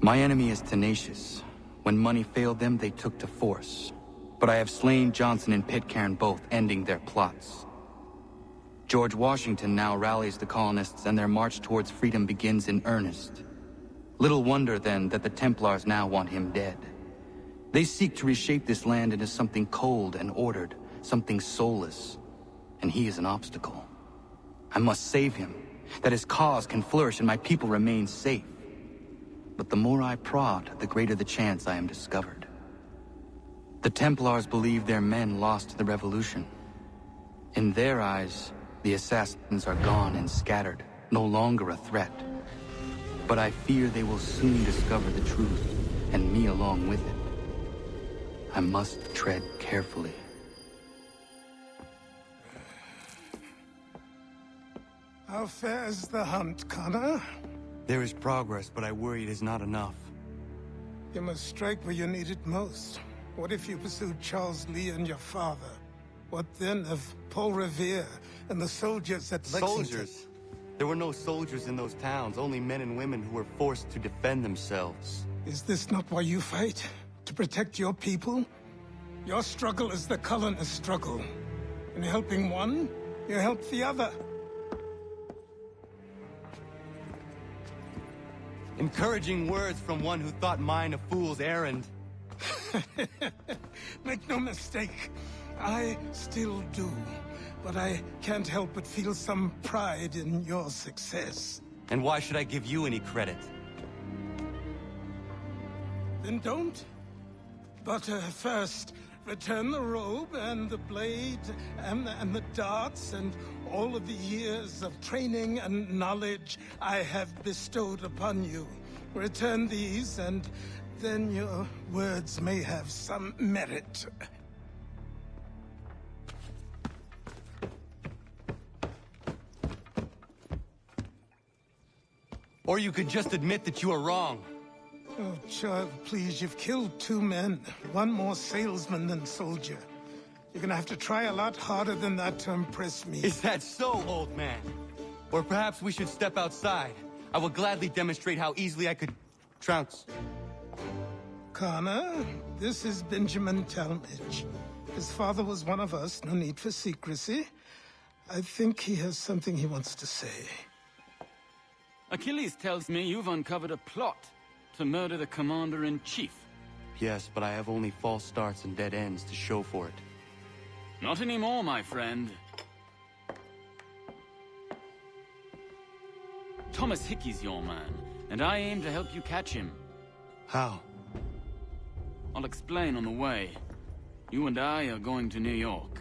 My enemy is tenacious. When money failed them, they took to force. But I have slain Johnson and Pitcairn both, ending their plots. George Washington now rallies the colonists and their march towards freedom begins in earnest. Little wonder, then, that the Templars now want him dead. They seek to reshape this land into something cold and ordered, something soulless. And he is an obstacle. I must save him, that his cause can flourish and my people remain safe. But the more I prod, the greater the chance I am discovered. The Templars believe their men lost the revolution. In their eyes, the assassins are gone and scattered, no longer a threat. But I fear they will soon discover the truth, and me along with it. I must tread carefully. How fares the hunt, Connor? There is progress, but I worry it is not enough. You must strike where you need it most. What if you pursued Charles Lee and your father? What then of Paul Revere and the soldiers at Lexington? Soldiers? There were no soldiers in those towns, only men and women who were forced to defend themselves. Is this not why you fight? To protect your people? Your struggle is the colonist struggle. In helping one, you help the other. Encouraging words from one who thought mine a fool's errand. Make no mistake, I still do. But I can't help but feel some pride in your success. And why should I give you any credit? Then don't. But first, return the robe and the blade and the darts and all of the years of training and knowledge I have bestowed upon you. Return these, and then your words may have some merit. Or you could just admit that you are wrong. Oh, child, please, you've killed 2 men. One more salesman than soldier. You're gonna have to try a lot harder than that to impress me. Is that so, old man? Or perhaps we should step outside. I will gladly demonstrate how easily I could trounce. Connor, this is Benjamin Talmadge. His father was one of us, no need for secrecy. I think he has something he wants to say. Achilles tells me you've uncovered a plot to murder the commander-in-chief. Yes, but I have only false starts and dead ends to show for it. Not anymore, my friend. Thomas Hickey's your man, and I aim to help you catch him. How? I'll explain on the way. You and I are going to New York.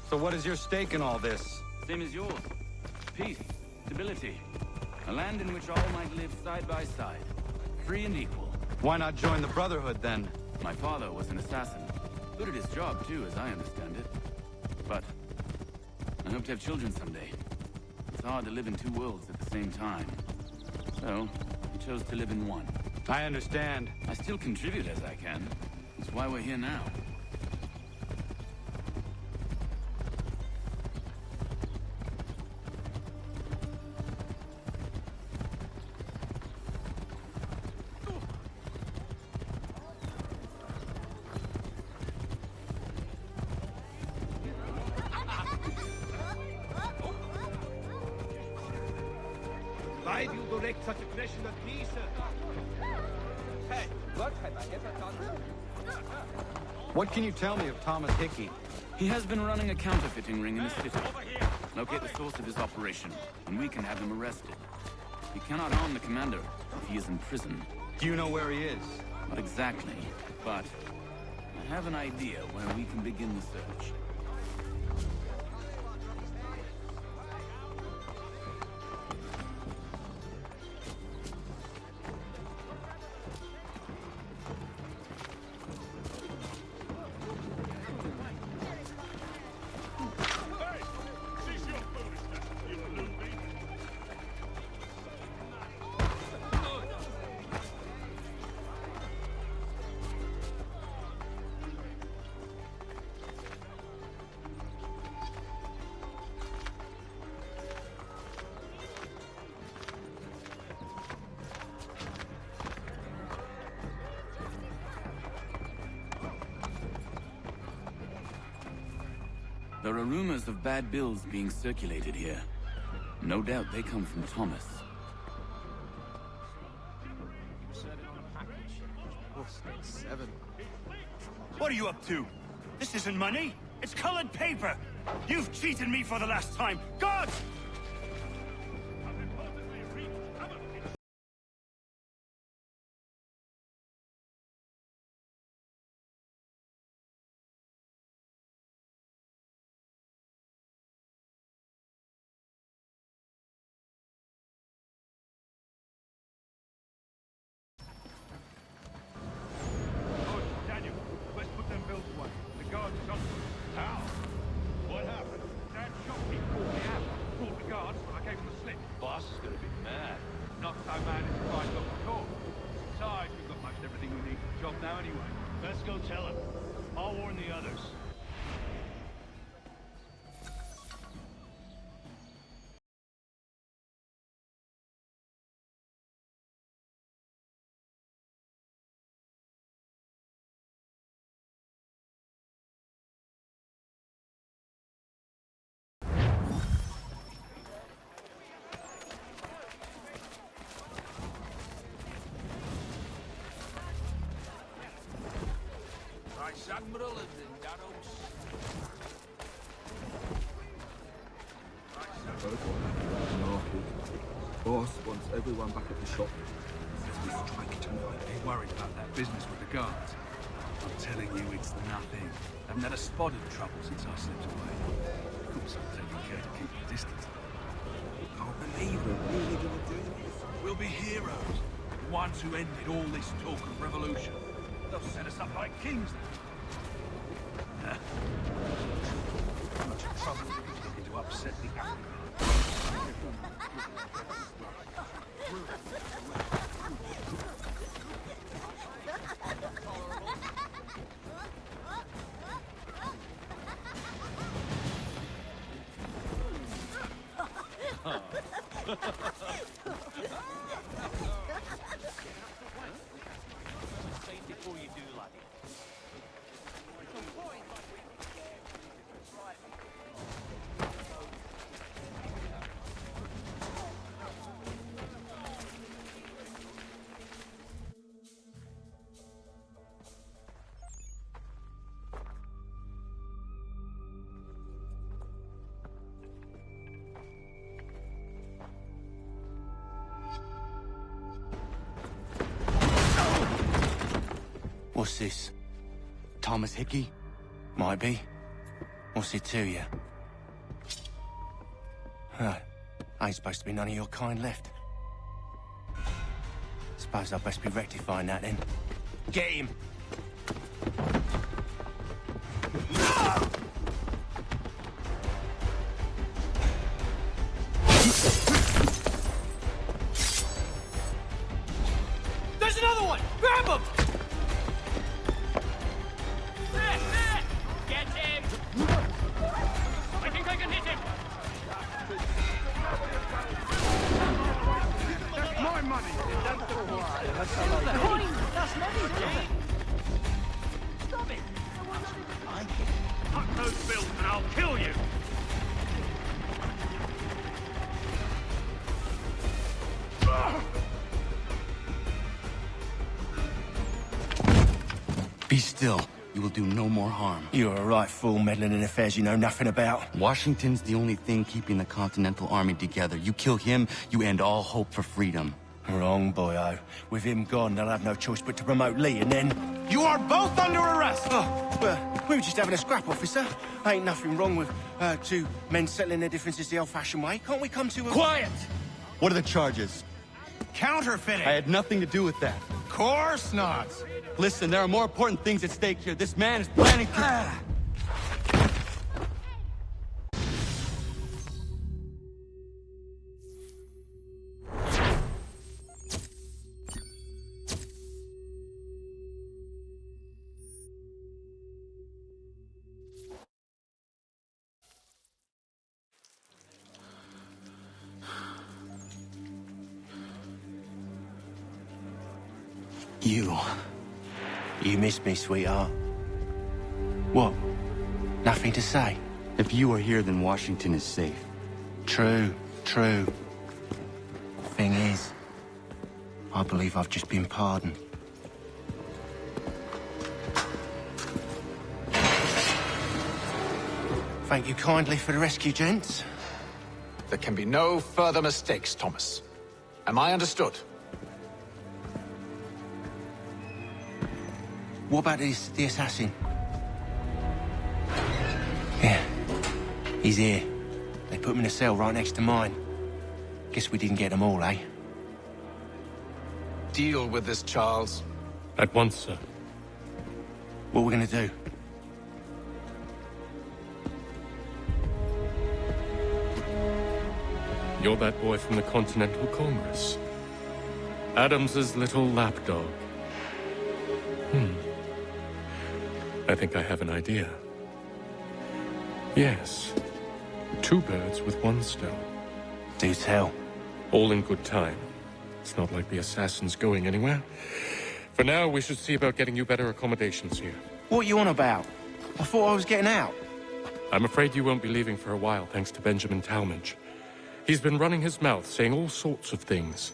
So what is your stake in all this? Same as yours. Peace, stability. A land in which all might live side by side. Free and equal. Why not join the Brotherhood, then? My father was an assassin. Good at his job, too, as I understand it. But I hope to have children someday. It's hard to live in 2 worlds at the same time. So, I chose to live in one. I understand. I still contribute as I can. That's why we're here now. What can you tell me of Thomas Hickey? He has been running a counterfeiting ring in the city. Locate the source of his operation, and we can have him arrested. We cannot harm the commander if he is in prison. Do you know where he is? Not exactly, but I have an idea where we can begin the search. There are rumors of bad bills being circulated here. No doubt they come from Thomas. What are you up to? This isn't money. It's colored paper. You've cheated me for the last time. Guards! Let's go tell him. I'll warn the others. Boss wants everyone back at the shop. Says we strike tonight. Ain't worried about that business with the guards. I'm telling you, it's nothing. Haven't had a spot of trouble since I slipped away. Of course, I'm taking care to keep the distance. Can't believe we're really gonna do this. We'll be heroes. The ones who ended all this talk of revolution. They'll set us up like kings then. How much trouble are you looking to upset the apple? What's this? Thomas Hickey? Might be. What's it to you? Right. Ain't supposed to be none of your kind left. Suppose I'd best be rectifying that then. Get him! There's another one! Grab him! Get him! I think I can hit him! That's my money! That's the That's money, Jay! Stop it! Cut those bills and I'll kill you! Ugh! Be still. You will do no more harm. You're a right fool meddling in affairs you know nothing about. Washington's the only thing keeping the Continental Army together. You kill him, you end all hope for freedom. Wrong, boyo. With him gone, they'll have no choice but to promote Lee, and then... You are both under arrest! Oh, well, we were just having a scrap, officer. Ain't nothing wrong with two men settling their differences the old-fashioned way. Can't we come to a... Quiet! What are the charges? Counterfeiting! I had nothing to do with that. Course not! Listen, there are more important things at stake here. This man is planning to... You miss me, sweetheart. What? Nothing to say? If you are here, then Washington is safe. True. Thing is, I believe I've just been pardoned. Thank you kindly for the rescue, gents. There can be no further mistakes, Thomas. Am I understood? What about the assassin? Yeah, he's here. They put him in a cell right next to mine. Guess we didn't get them all, eh? Deal with this, Charles. At once, sir. What we're gonna do? You're that boy from the Continental Congress. Adams's little lapdog. I think I have an idea. Yes. 2 birds with 1 stone. Do tell. All in good time. It's not like the assassin's going anywhere. For now, we should see about getting you better accommodations here. What are you on about? I thought I was getting out. I'm afraid you won't be leaving for a while, thanks to Benjamin Talmadge. He's been running his mouth, saying all sorts of things.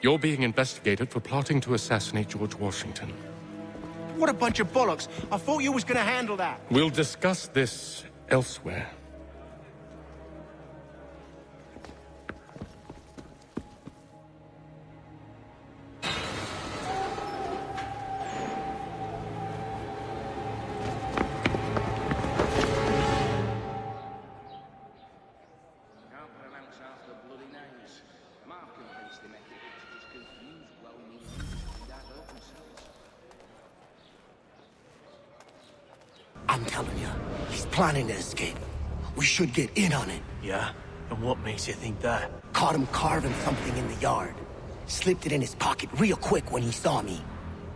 You're being investigated for plotting to assassinate George Washington. What a bunch of bollocks. I thought you was gonna handle that. We'll discuss this elsewhere. I'm telling you, he's planning to escape. We should get in on it. Yeah? And what makes you think that? Caught him carving something in the yard. Slipped it in his pocket real quick when he saw me.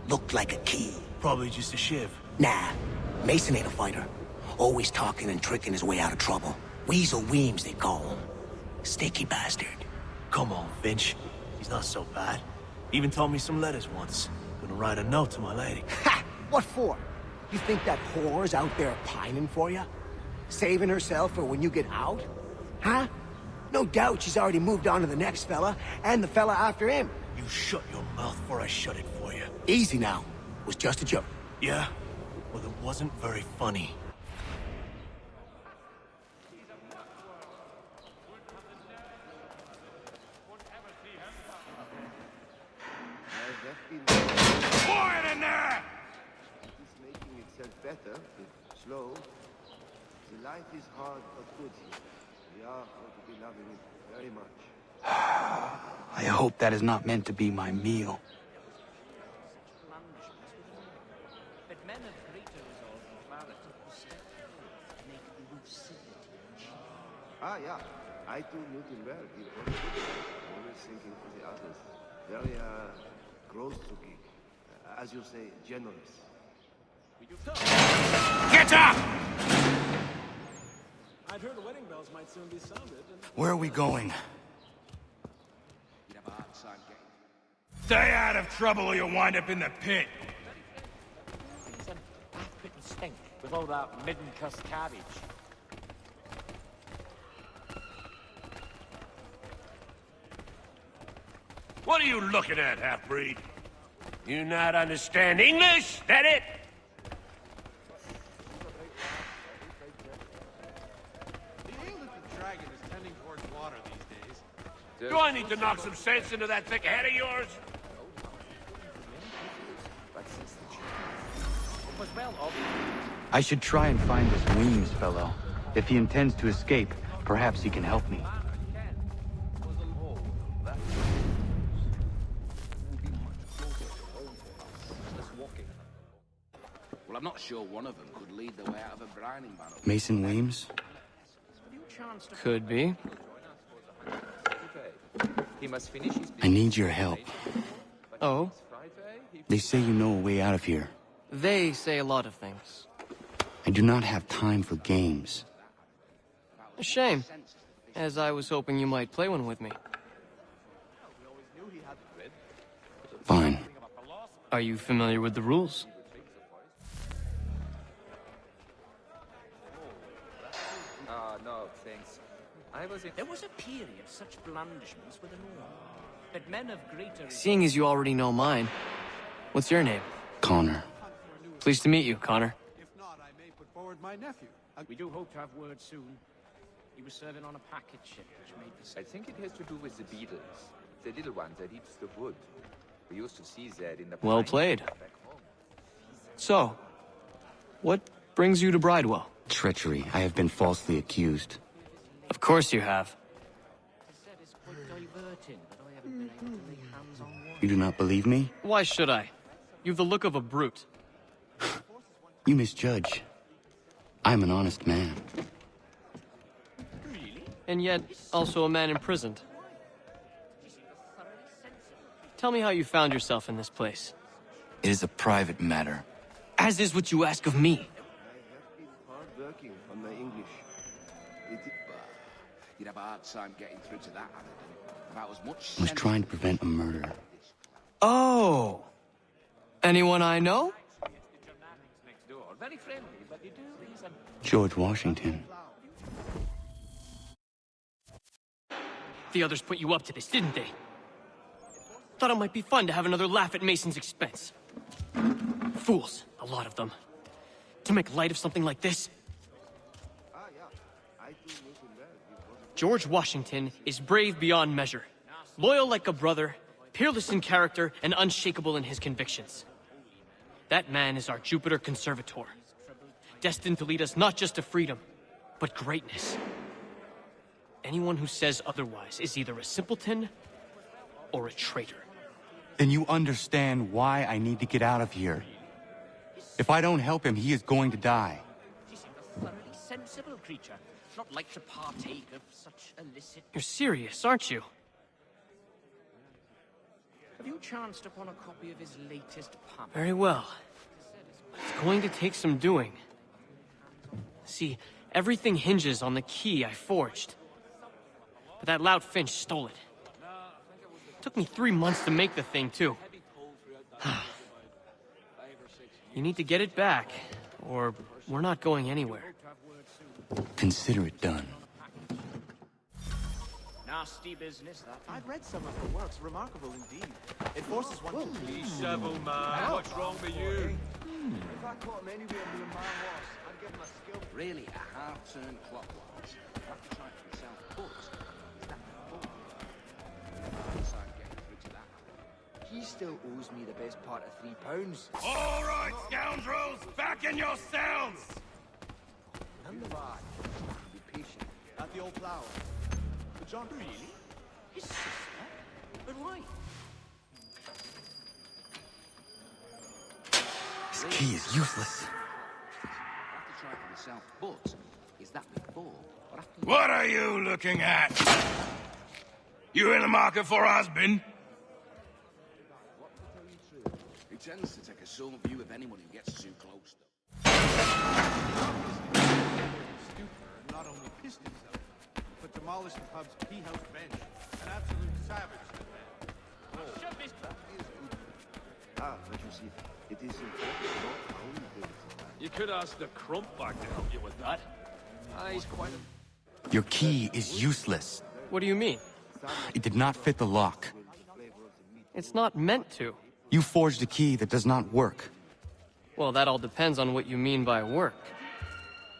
Looked like a key. Probably just a shiv. Nah, Mason ain't a fighter. Always talking and tricking his way out of trouble. Weasel Weems, they call him. Sticky bastard. Come on, Finch. He's not so bad. Even told me some letters once. Gonna write a note to my lady. Ha! What for? You think that whore's out there pining for you? Saving herself for when you get out? Huh? No doubt she's already moved on to the next fella, and the fella after him. You shut your mouth before I shut it for you. Easy now. It was just a joke. Yeah? Well, it wasn't very funny. Quiet in there! It's making itself better, if slow. The life is hard but good here. We are going to be loving it very much. I hope that is not meant to be my meal. Ah, yeah. I do Newton well. He always thinking for the others. Very, groß-zügig. As you say, generous. Get up! I'd heard wedding bells might soon be sounded. Where are we going? Stay out of trouble or you'll wind up in the pit. It's an half-bitten stink with all that midden-cussed cabbage. What are you looking at, half-breed? You not understand English? That it? Do I need to knock some sense into that thick head of yours? I should try and find this Weems fellow. If he intends to escape, perhaps he can help me. Well, I'm not sure one of them could lead the way out of a brining battle. Mason Weems? Could be. I need your help. Oh? They say you know a way out of here. They say a lot of things. I do not have time for games. A shame, as I was hoping you might play one with me. Fine. Are you familiar with the rules? No, thanks. There was a period such blandishments were the norm. But men of greater... Seeing as you already know mine, what's your name? Connor. Pleased to meet you, Connor. If not, I may put forward my nephew. We do hope to have word soon. He was serving on a packet ship which made the... I think it has to do with the beetles. The little ones that eat the wood. We used to see that in the... Well played. So, what brings you to Bridewell? Treachery. I have been falsely accused. Of course you have. You do not believe me? Why should I? You've the look of a brute. You misjudge. I'm an honest man. And yet, also a man imprisoned. Tell me how you found yourself in this place. It is a private matter. As is what you ask of me. Working on my English. You'd have a hard time getting through to that, about as much I was trying to prevent a murder. Oh! Anyone I know? Very friendly, but you do these and... George Washington. The others put you up to this, didn't they? Thought it might be fun to have another laugh at Mason's expense. Fools, a lot of them. To make light of something like this. George Washington is brave beyond measure. Loyal like a brother, peerless in character, and unshakable in his convictions. That man is our Jupiter Conservator. Destined to lead us not just to freedom, but greatness. Anyone who says otherwise is either a simpleton or a traitor. Then you understand why I need to get out of here. If I don't help him, he is going to die. She seemed a thoroughly sensible creature, not like to partake of such illicit... You're serious, aren't you? Have you chanced upon a copy of his latest pamphlet? Very well. It's going to take some doing. See, everything hinges on the key I forged. But that lout Finch stole it. Took me 3 months to make the thing, too. You need to get it back, or we're not going anywhere. Consider it done. Nasty business, that. I've read some of her works. Remarkable indeed. It forces one to... Please, shovel, man. What's wrong with you? If I caught him anywhere with a man was, I'd give him a skill. Really, a half-turn clockwise. Have to try for himself, but is that the getting through to that? He still owes me the best part of £3. All right, scoundrels, back in your cells! And the bar. Be patient. At the old plow. But John, really? His sister? But why? This key is useless. Have to try for myself, but is that before or after? What are you looking at? You in the market for a husband? He tends to take a sober view of anyone who gets too close, though. Not only pissed himself, but demolished the pub's tea house bench. An absolute savage. But you see, it is important not only things. You could ask the crump back to help you with that. He's quite a... Your key is useless. What do you mean? It did not fit the lock. It's not meant to. You forged a key that does not work. Well, that all depends on what you mean by work.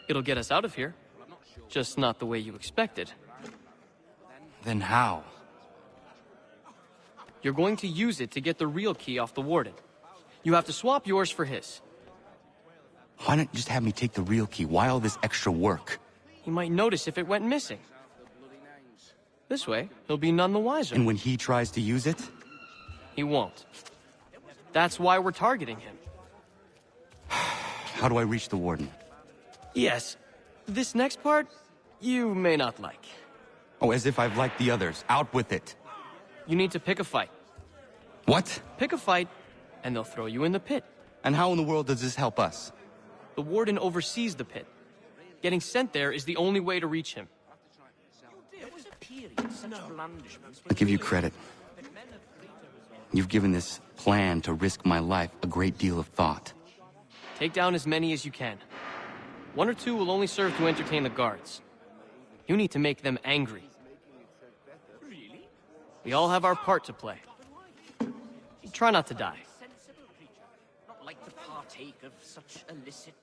It'll get us out of here. Just not the way you expected. Then how? You're going to use it to get the real key off the warden. You have to swap yours for his. Why not just have me take the real key? Why all this extra work? He might notice if it went missing. This way, he'll be none the wiser. And when he tries to use it? He won't. That's why we're targeting him. How do I reach the warden? Yes. This next part, you may not like. Oh, as if I've liked the others. Out with it. You need to pick a fight. What? Pick a fight, and they'll throw you in the pit. And how in the world does this help us? The warden oversees the pit. Getting sent there is the only way to reach him. I give you credit. You've given this plan to risk my life a great deal of thought. Take down as many as you can. 1 or 2 will only serve to entertain the guards. You need to make them angry. We all have our part to play. Try not to die. Not like to partake of such illicit.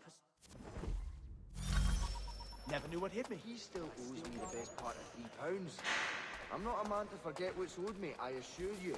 Never knew what hit me. He still owes me the best part of £3. I'm not a man to forget what's owed me, I assure you.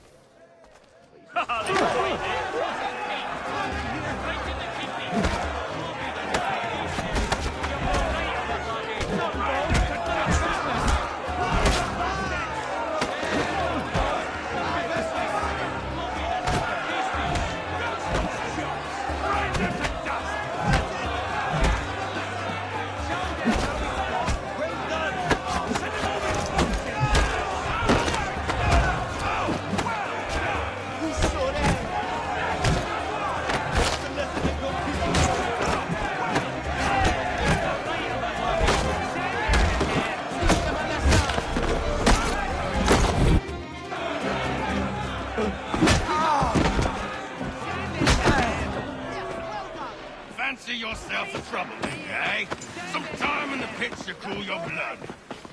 Fancy yourself a troublemaker, eh? Some time in the pits to cool your blood.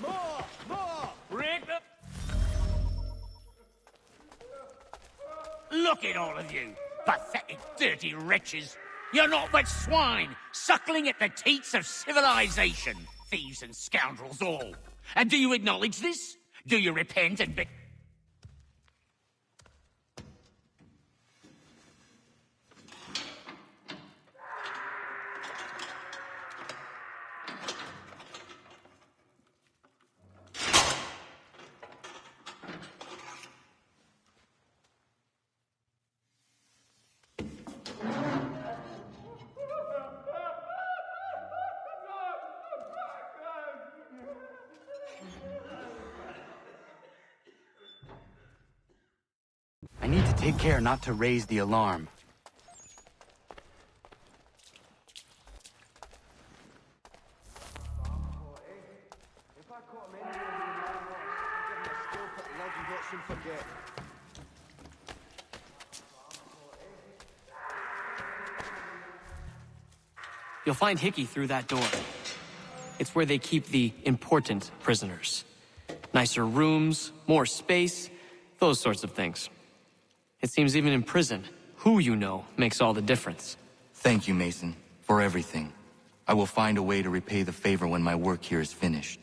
More! Break the... Look at all of you! Pathetic, dirty wretches! You're not but swine, suckling at the teats of civilization. Thieves and scoundrels all. And do you acknowledge this? Do you repent and be... I need to take care not to raise the alarm. You'll find Hickey through that door. It's where they keep the important prisoners. Nicer rooms, more space, those sorts of things. It seems even in prison, who you know makes all the difference. Thank you, Mason, for everything. I will find a way to repay the favor when my work here is finished.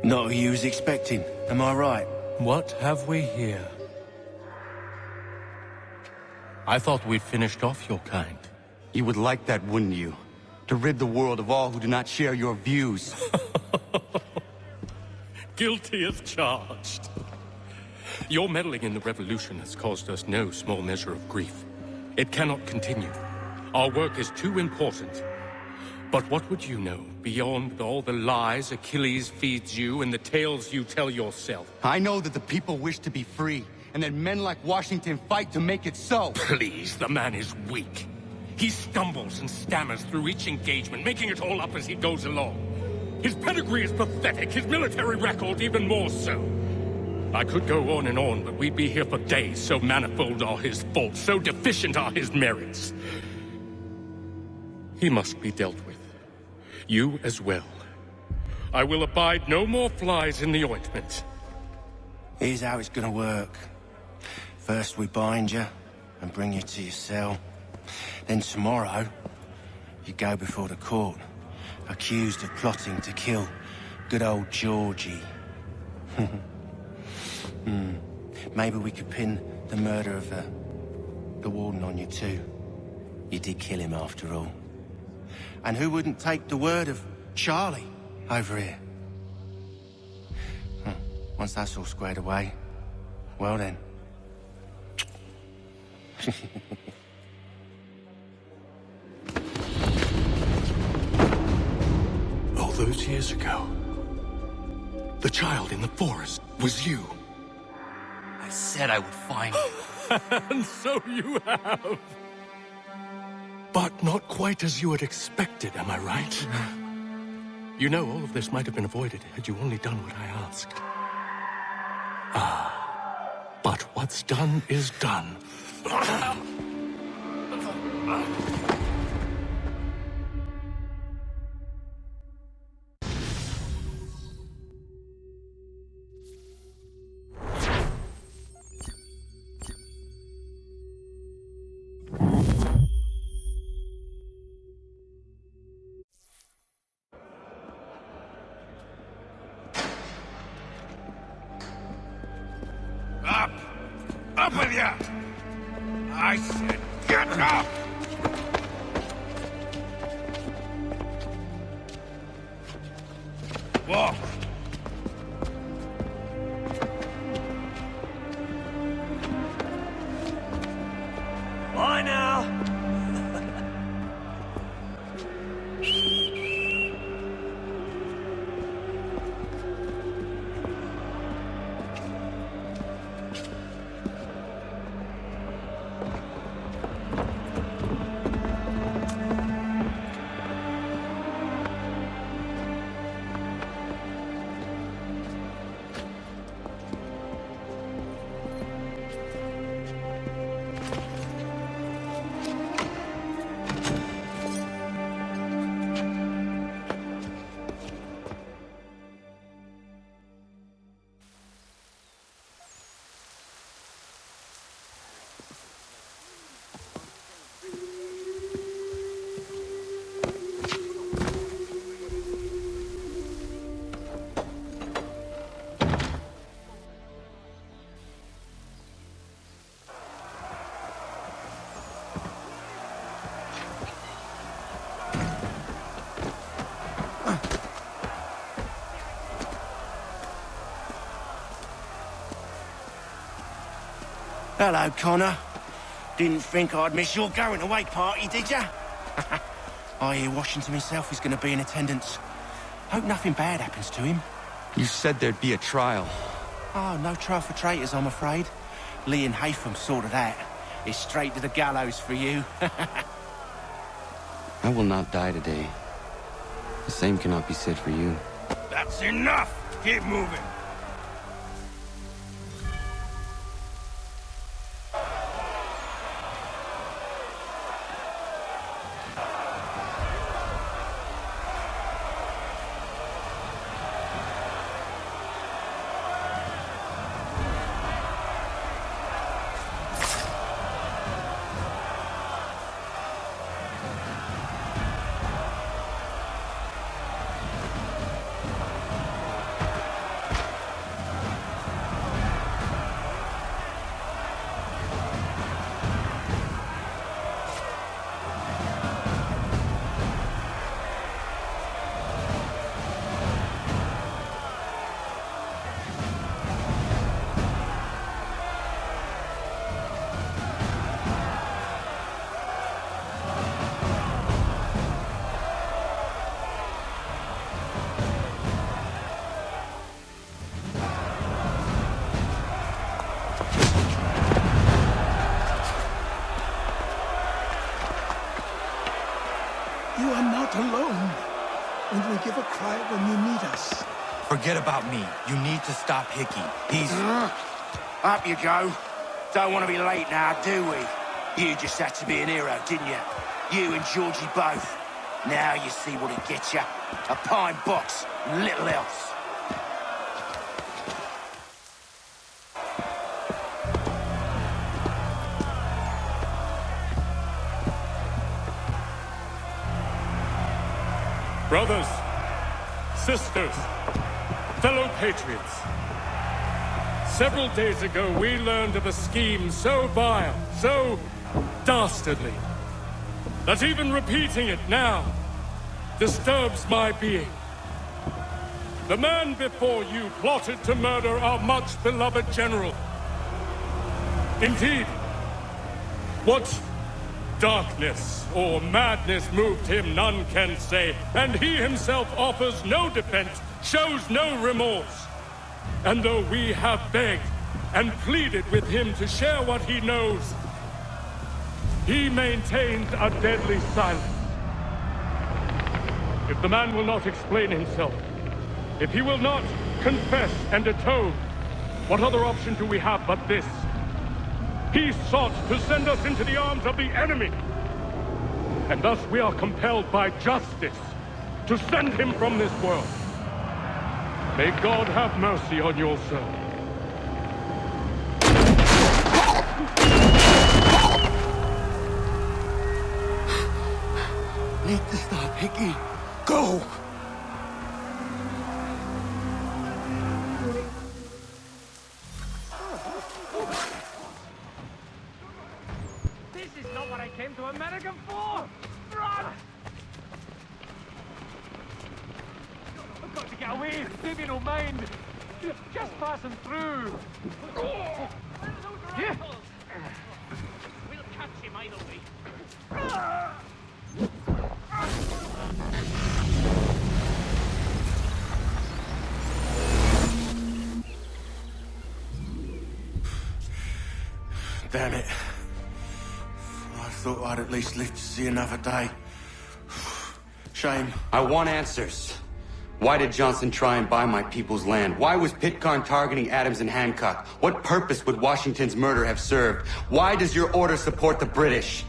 Not who you was expecting, am I right? What have we here? I thought we'd finished off your kind. You would like that, wouldn't you? To rid the world of all who do not share your views. Guilty as charged. Your meddling in the revolution has caused us no small measure of grief. It cannot continue. Our work is too important. But what would you know beyond all the lies Achilles feeds you and the tales you tell yourself? I know that the people wish to be free, and that men like Washington fight to make it so. Please, the man is weak. He stumbles and stammers through each engagement, making it all up as he goes along. His pedigree is pathetic, his military record even more so. I could go on and on, but we'd be here for days. So manifold are his faults, so deficient are his merits. He must be dealt with. You as well. I will abide no more flies in the ointment. Here's how it's gonna work. First we bind you and bring you to your cell. Then tomorrow, you go before the court, accused of plotting to kill good old Georgie. Maybe we could pin the murder of the warden on you too. You did kill him after all. And who wouldn't take the word of Charlie over here? Once that's all squared away, well then. All those years ago, the child in the forest was you. I said I would find you. And so you have. But not quite as you had expected, am I right? You know, all of this might have been avoided had you only done what I asked. But what's done is done. Up with you! I said get up! Walk! Bye now! Hello, Connor. Didn't think I'd miss your going-away party, did ya? I hear Washington himself is going to be in attendance. Hope nothing bad happens to him. You said there'd be a trial. Oh, no trial for traitors, I'm afraid. Lee and Haytham sorted that. It's straight to the gallows for you. I will not die today. The same cannot be said for you. That's enough! Keep moving! when you need us. Forget about me. You need to stop Hickey. He's... Up you go. Don't want to be late now, do we? You just had to be an hero, didn't you? You and Georgie both. Now you see what it gets you. A pine box, little else. Brothers, sisters, fellow patriots. Several days ago, we learned of a scheme so vile, so dastardly, that even repeating it now disturbs my being. The man before you plotted to murder our much-beloved general. Indeed, what darkness or madness moved him, none can say, and he himself offers no defense, shows no remorse. And though we have begged and pleaded with him to share what he knows, he maintains a deadly silence. If the man will not explain himself, if he will not confess and atone, what other option do we have but this? He sought to send us into the arms of the enemy. And thus we are compelled by justice to send him from this world. May God have mercy on your soul. Need to stop, Hickey. Go! This is not what I came to America for! Run! I've got to get away, if you don't mind. Just passing through. Yeah. We'll catch him either way. Damn it. I thought I'd at least live to see another day. Shame. I want answers. Why did Johnson try and buy my people's land? Why was Pitcairn targeting Adams and Hancock? What purpose would Washington's murder have served? Why does your order support the British?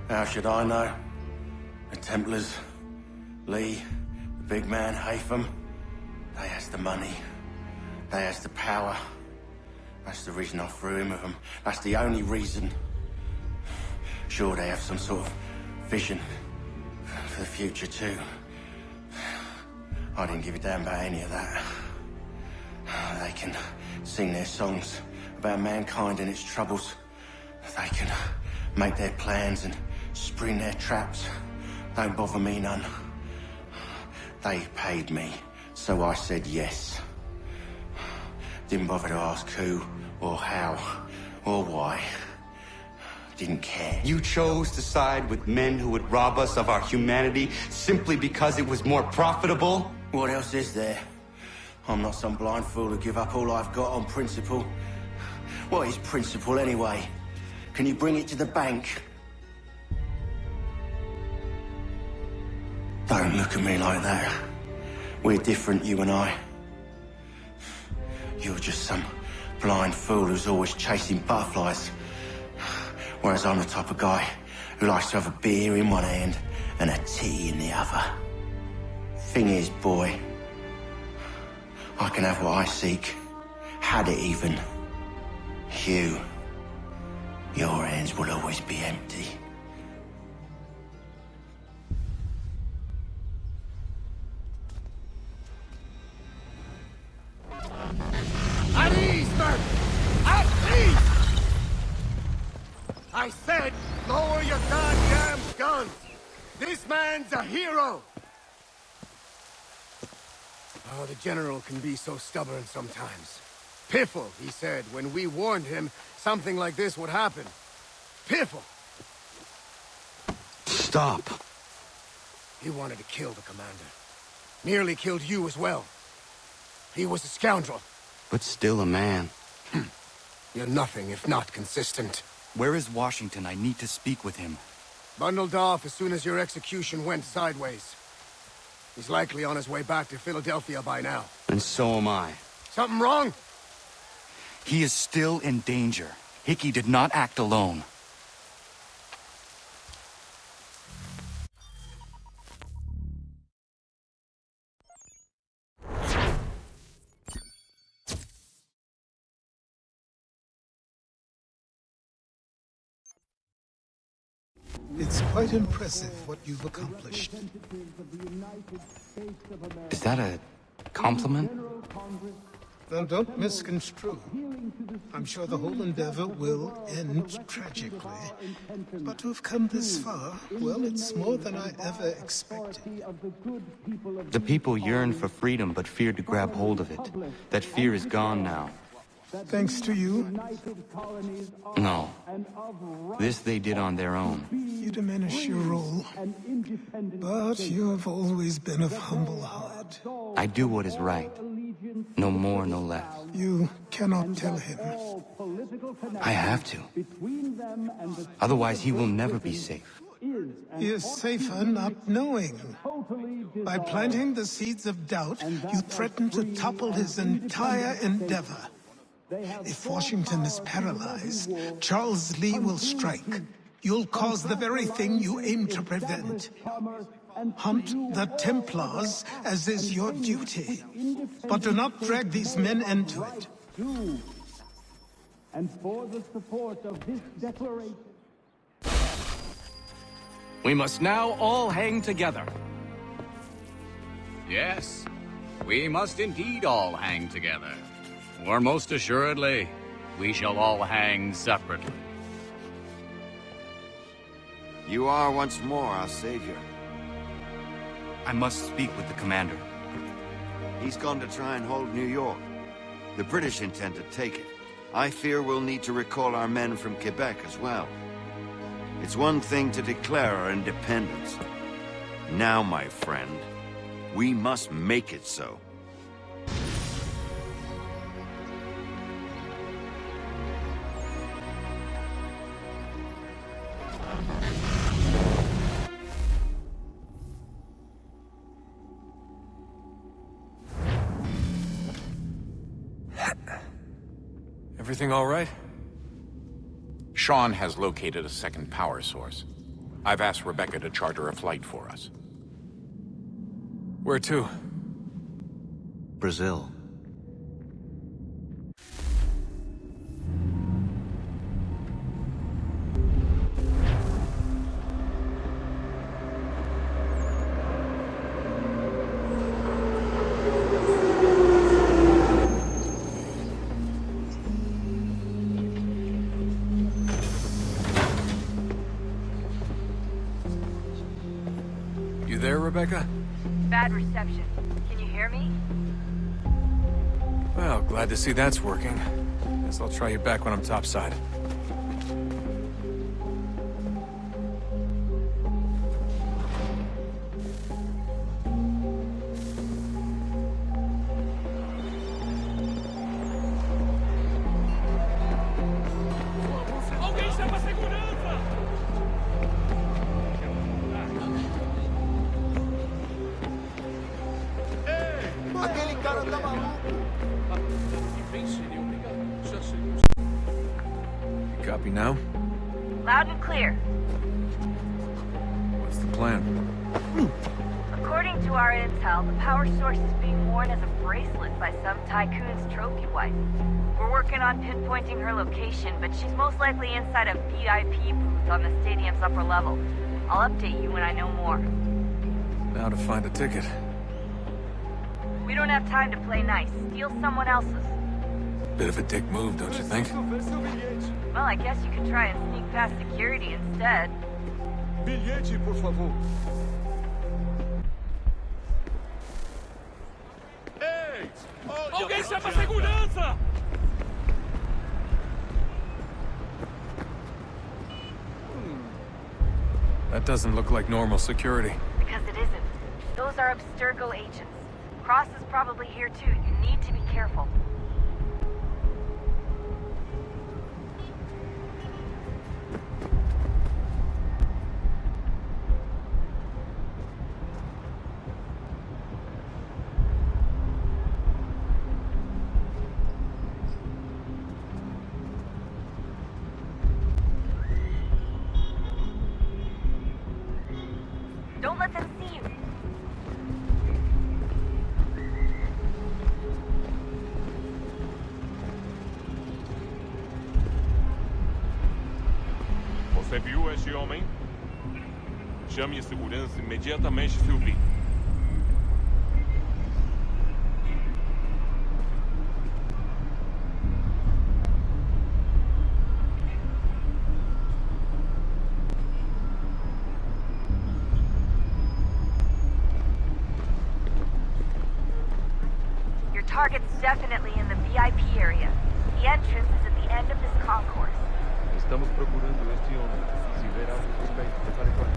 How should I know? The Templars, Lee, the big man, Haytham, they has the money. They has the power. That's the reason I threw in with them. That's the only reason. Sure, they have some sort of vision for the future too. I didn't give a damn about any of that. They can sing their songs about mankind and its troubles. They can make their plans and spring their traps. Don't bother me none. They paid me, so I said yes. Didn't bother to ask who, or how, or why. Didn't care. You chose to side with men who would rob us of our humanity simply because it was more profitable? What else is there? I'm not some blind fool to give up all I've got on principle. What is principle anyway? Can you bring it to the bank? Don't look at me like that. We're different, you and I. You're just some blind fool who's always chasing butterflies. Whereas I'm the type of guy who likes to have a beer in one hand and a tea in the other. Thing is, boy, I can have what I seek. Had it even. Your hands will always be empty. At ease, Bert! At ease! I said, lower your goddamn guns! This man's a hero! Oh, the General can be so stubborn sometimes. Piffle, he said, when we warned him something like this would happen. Piffle! Stop. He wanted to kill the commander. Nearly killed you as well. He was a scoundrel. But still a man. You're nothing if not consistent. Where is Washington? I need to speak with him. Bundled off as soon as your execution went sideways. He's likely on his way back to Philadelphia by now. And so am I. Something wrong? He is still in danger. Hickey did not act alone. It's quite impressive what you've accomplished. Is that a compliment? Now, don't misconstrue. I'm sure the whole endeavor will end tragically. But to have come this far, well, it's more than I ever expected. The people yearned for freedom but feared to grab hold of it. That fear is gone now. Thanks to you? No. This they did on their own. You diminish your role. But you have always been of humble heart. I do what is right. No more, no less. You cannot tell him. I have to. Otherwise, he will never be safe. He is safer not knowing. By planting the seeds of doubt, you threaten to topple his entire endeavor. If Washington is paralyzed, Charles Lee will strike. You'll cause the very thing you aim to prevent. Hunt the Templars, as is your duty. But do not drag these men into it. And for the support of this declaration. We must now all hang together. Yes, we must indeed all hang together. Or most assuredly, we shall all hang separately. You are once more our savior. I must speak with the commander. He's gone to try and hold New York. The British intend to take it. I fear we'll need to recall our men from Quebec as well. It's one thing to declare our independence. Now, my friend, we must make it so. Everything all right? Sean has located a second power source. I've asked Rebecca to charter a flight for us. Where to? Brazil. Rebecca? Bad reception. Can you hear me? Well, glad to see that's working. Guess I'll try you back when I'm topside. Copy now? Loud and clear. What's the plan? According to our intel, the power source is being worn as a bracelet by some tycoon's trophy wife. We're working on pinpointing her location, but she's most likely inside a VIP booth on the stadium's upper level. I'll update you when I know more. Now to find a ticket. We don't have time to play nice. Steal someone else's. Bit of a dick move, don't you think? Well, I guess you could try and sneak past security instead. Bilhete, por favor. Ei! Alguém chama a segurança! That doesn't look like normal security. Because it isn't. Those are Abstergo agents. Cross is probably here too. You need to be careful. let them see you. Você viu este homem? Chame a segurança imediatamente, se ouvir. Your target's definitely in the VIP area. The entrance is at the end of this concourse. Estamos procurando este homem. Se ver algo suspeito, prepare para.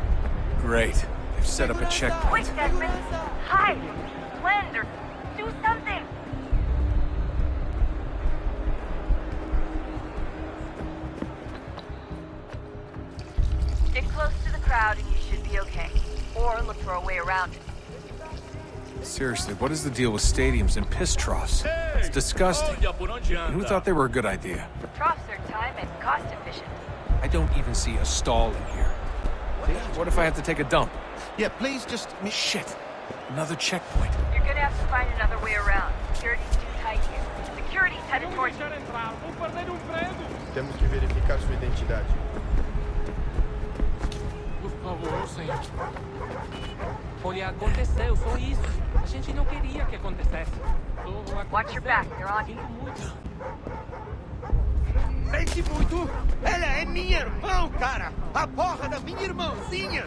Great. They've set up a checkpoint. Quick, Desmond! Hide! Blend or do something! Get close to the crowd and you should be okay. Or look for a way around it. Seriously, what is the deal with stadiums and piss troughs? It's disgusting. Who thought they were a good idea? Troughs are time and cost efficient. I don't even see a stall in here. What if I have to take a dump? Yeah, please just... Shit. Another checkpoint. You're gonna have to find another way around. Security's too tight here. Security's headed towards you. Temos que verificar sua identidade. Por favor, senhor. Olha, aconteceu, só isso. A gente não queria que acontecesse. Watch your back, they're on you. Sente muito! Ela é minha irmã, cara! A porra da minha irmãzinha!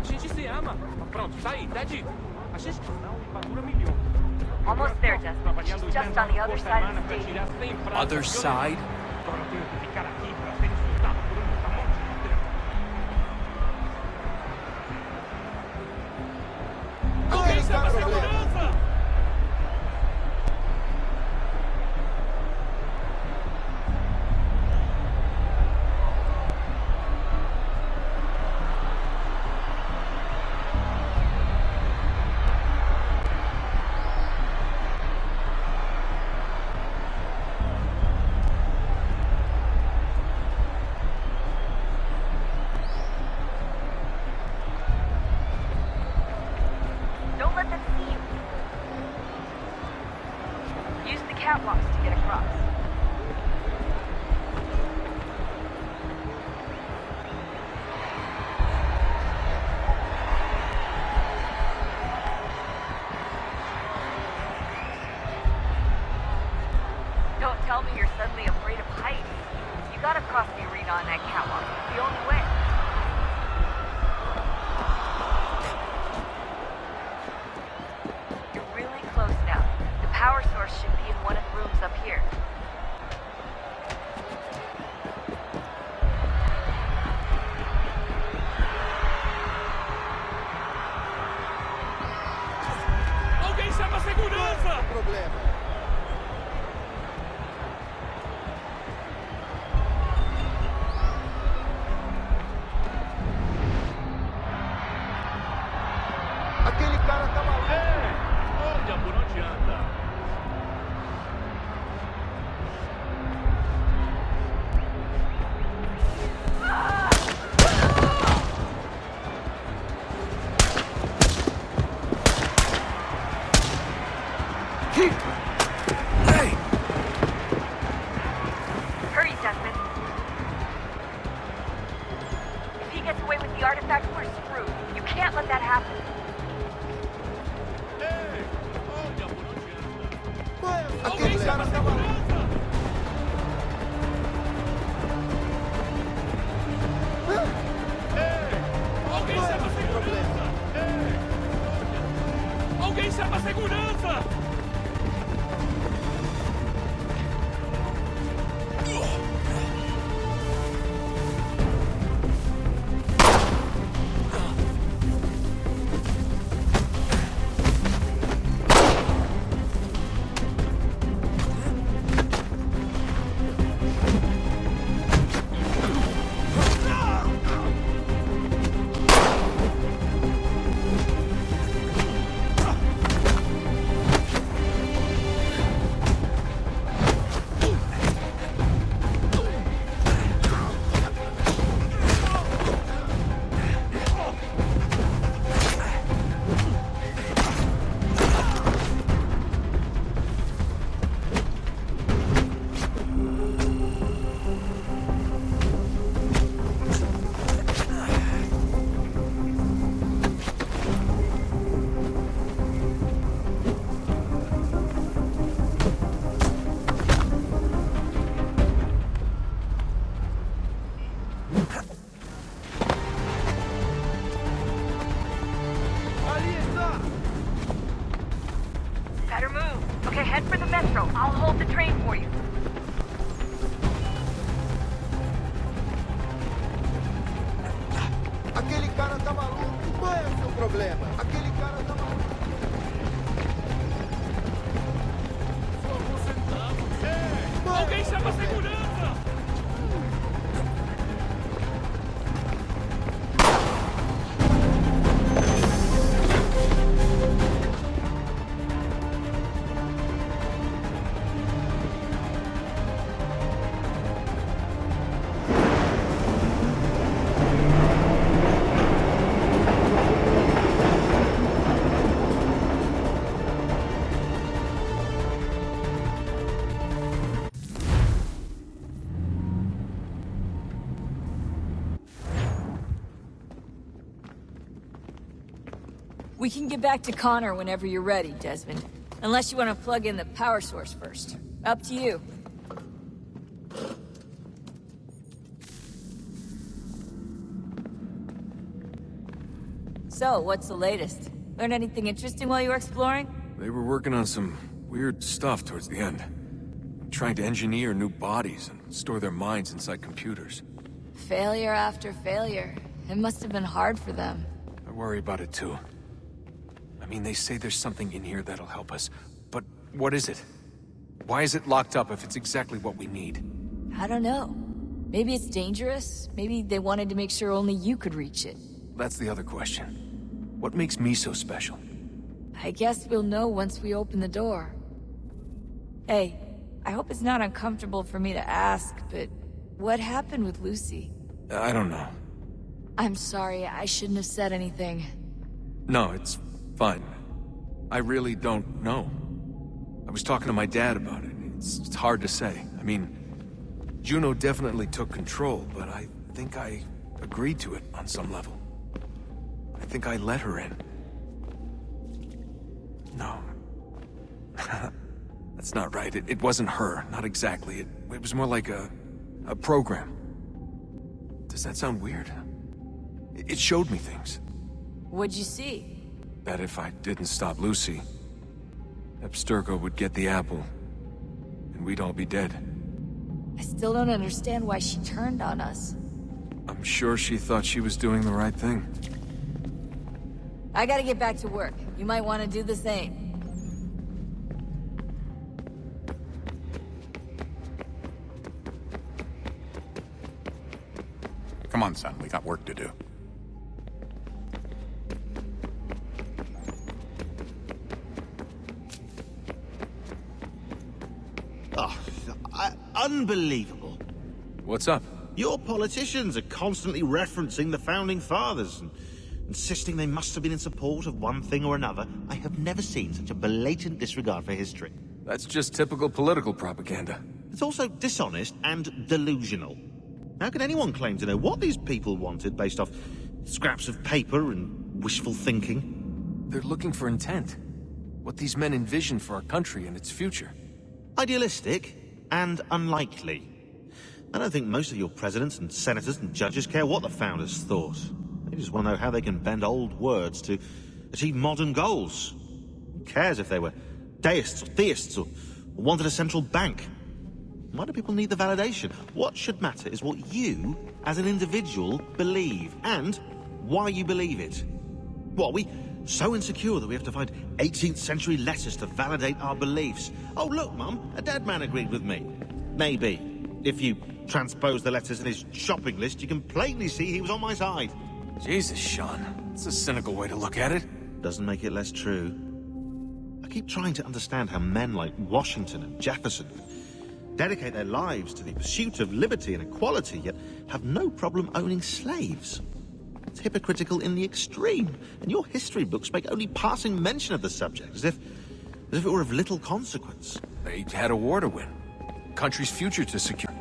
A gente se ama. Pronto, tá aí, Ted. A gente não fatura milhões. Almost there, Desmond. She's just on the other side of the stadium. Other side? Agora eu tenho que ficar aqui pra ser insultado por um monte de tempo. Alguém chama a segurança! Don't let them see you. Use the catwalks to get across. Don't tell me you're suddenly afraid of heights. You gotta cross the arena on that catwalk. It's the only way. You're really close now. The power source should be in one of the rooms up here. Alguém chama a segurança! Problema. Aquele cara tá maluco. Olha por onde anda. Hey! Hurry, Desmond. If he gets away with the artifact, we're screwed. You can't let that happen. Aquele cara tá maluco. Alguém chama a segurança! Alguém chama a segurança! Okay, head for the metro. I'll hold the train for you. Aquele cara tá maluco. Qual é o seu problema? Aquele cara tá maluco. Alguém chama a segurança! We can get back to Connor whenever you're ready, Desmond. Unless you want to plug in the power source first. Up to you. So, what's the latest? Learn anything interesting while you were exploring? They were working on some weird stuff towards the end. Trying to engineer new bodies and store their minds inside computers. Failure after failure. It must have been hard for them. I worry about it too. I mean, they say there's something in here that'll help us. But what is it? Why is it locked up if it's exactly what we need? I don't know. Maybe it's dangerous. Maybe they wanted to make sure only you could reach it. That's the other question. What makes me so special? I guess we'll know once we open the door. Hey, I hope it's not uncomfortable for me to ask, but what happened with Lucy? I don't know. I'm sorry, I shouldn't have said anything. No, it's fine. I really don't know. I was talking to my dad about it. It's hard to say. I mean, Juno definitely took control, but I think I agreed to it on some level. I think I let her in. No. That's not right. It wasn't her. Not exactly. It was more like a program. Does that sound weird? It showed me things. What'd you see? That if I didn't stop Lucy, Abstergo would get the apple, and we'd all be dead. I still don't understand why she turned on us. I'm sure she thought she was doing the right thing. I gotta get back to work. You might want to do the same. Come on, son. We got work to do. Unbelievable. What's up? Your politicians are constantly referencing the Founding Fathers and insisting they must have been in support of one thing or another. I have never seen such a blatant disregard for history. That's just typical political propaganda. It's also dishonest and delusional. How can anyone claim to know what these people wanted based off scraps of paper and wishful thinking? They're looking for intent. What these men envision for our country and its future. Idealistic and unlikely. I don't think most of your presidents and senators and judges care what the founders thought. They just want to know how they can bend old words to achieve modern goals. Who cares if they were deists or theists or wanted a central bank? Why do people need the validation? What should matter is what you, as an individual, believe, and why you believe it. What, are we so insecure that we have to find 18th century letters to validate our beliefs? Oh, look, Mum, a dead man agreed with me. Maybe. If you transpose the letters in his shopping list, you can plainly see he was on my side. Jesus, Sean. It's a cynical way to look at it. Doesn't make it less true. I keep trying to understand how men like Washington and Jefferson dedicate their lives to the pursuit of liberty and equality, yet have no problem owning slaves. It's hypocritical in the extreme, and your history books make only passing mention of the subject, as if it were of little consequence. They had a war to win. Country's future to secure.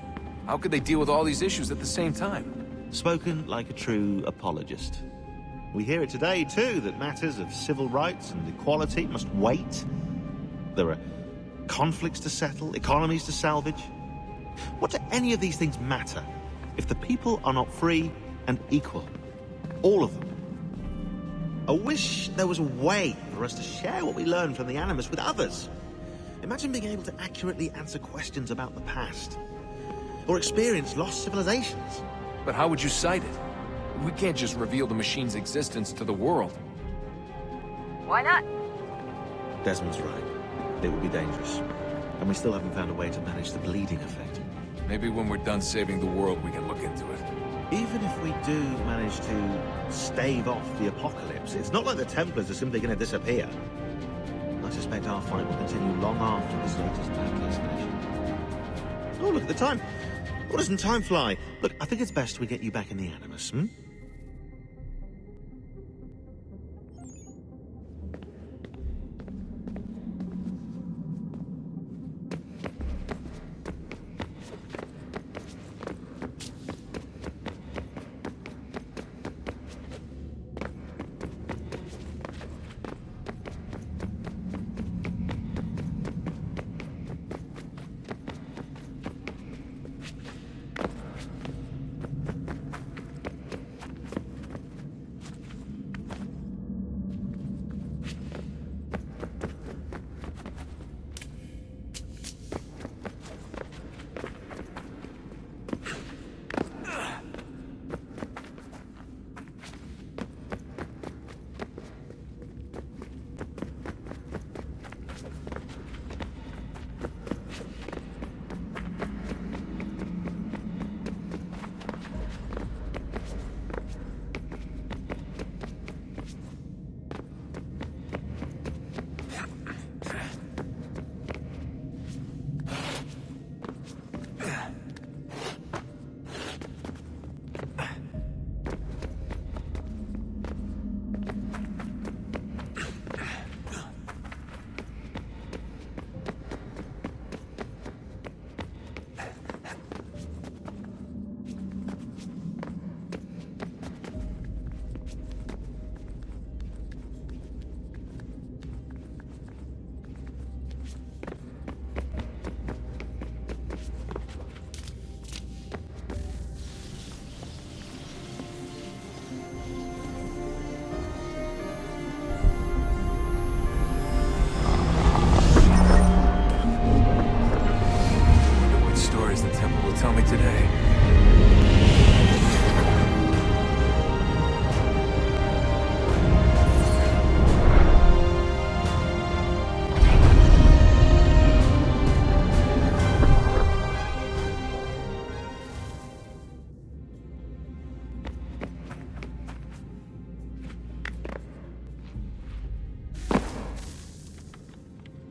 How could they deal with all these issues at the same time? Spoken like a true apologist. We hear it today, too, that matters of civil rights and equality must wait. There are conflicts to settle, economies to salvage. What do any of these things matter if the people are not free and equal? All of them. I wish there was a way for us to share what we learn from the Animus with others. Imagine being able to accurately answer questions about the past. Or experience lost civilizations. But how would you cite it? We can't just reveal the machine's existence to the world. Why not? Desmond's right. It would be dangerous. And we still haven't found a way to manage the bleeding effect. Maybe when we're done saving the world, we can look into it. Even if we do manage to stave off the apocalypse, it's not like the Templars are simply going to disappear. I suspect our fight will continue long after this latest battle is finished. Oh, look at the time. Oh, doesn't time fly? Look, I think it's best we get you back in the Animus, hmm?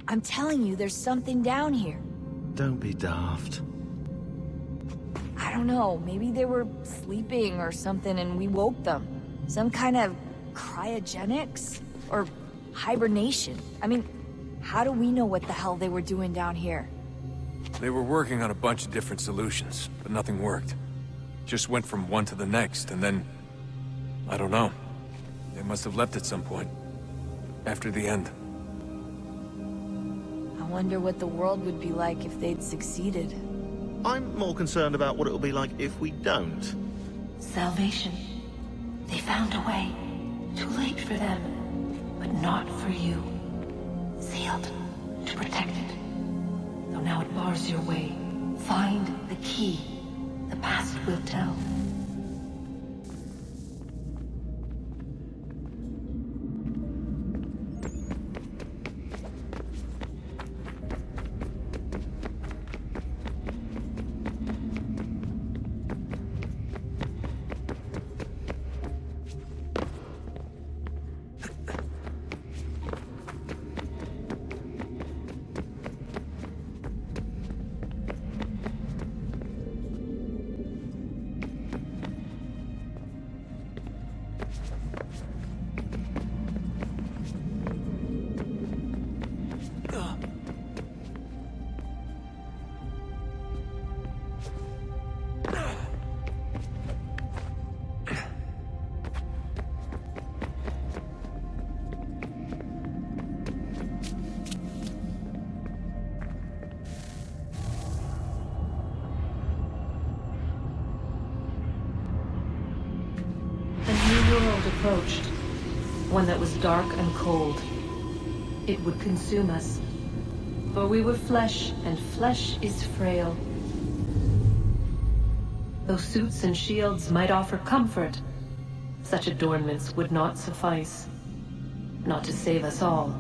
I'm telling you, there's something down here. Don't be daft. I don't know, maybe they were sleeping or something and we woke them. Some kind of cryogenics? Or hibernation? I mean, how do we know what the hell they were doing down here? They were working on a bunch of different solutions, but nothing worked. Just went from one to the next, and then... I don't know. They must have left at some point. After the end. I wonder what the world would be like if they'd succeeded. I'm more concerned about what it'll be like if we don't. Salvation. They found a way. Too late for them, but not for you. Sealed to protect it. Though now it bars your way. Find the key. The past will tell. Approached. One that was dark and cold. It would consume us. For we were flesh, and flesh is frail. Though suits and shields might offer comfort, such adornments would not suffice, not to save us all.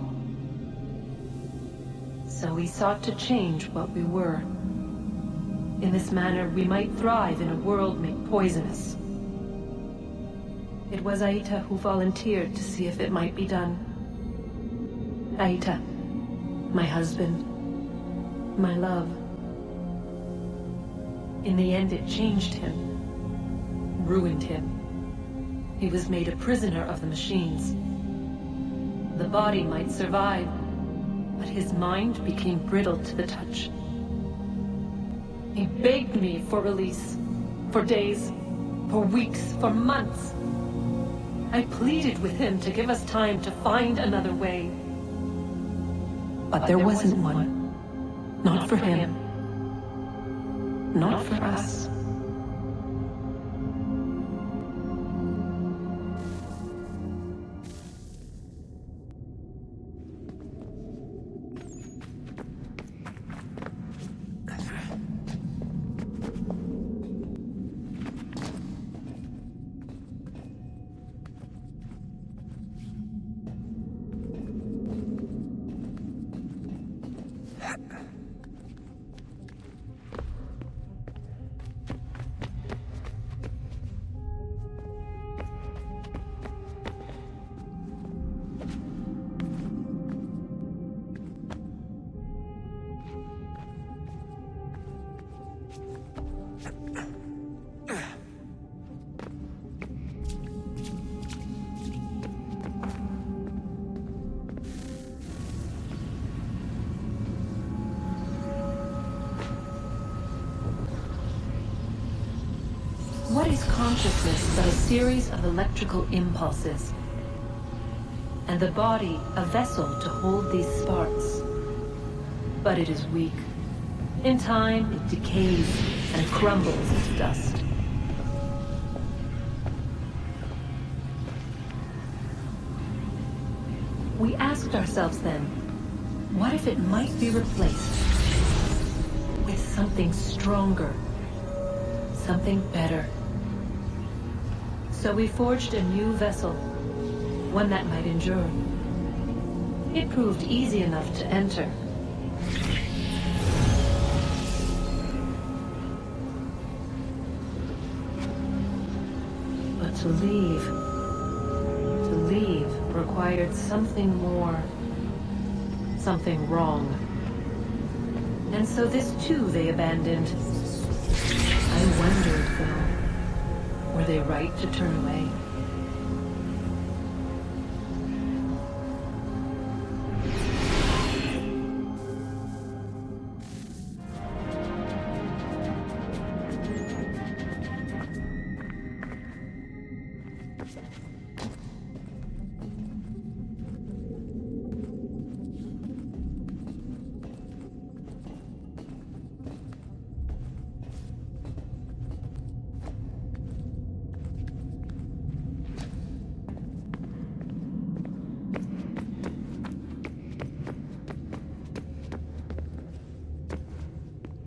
So we sought to change what we were. In this manner, we might thrive in a world made poisonous. It was Aita who volunteered to see if it might be done. Aita, my husband, my love. In the end, it changed him, ruined him. He was made a prisoner of the machines. The body might survive, but his mind became brittle to the touch. He begged me for release, for days, for weeks, for months. I pleaded with him to give us time to find another way. But there wasn't one. Not for him. Not for us. What is consciousness but a series of electrical impulses? And the body a vessel to hold these sparks. But it is weak. In time, it decays and crumbles to dust. We asked ourselves then, what if it might be replaced with something stronger, something better? So we forged a new vessel, one that might endure. It proved easy enough to enter. But to leave required something more, something wrong. And so this too they abandoned. I wondered, though, were they right to turn away?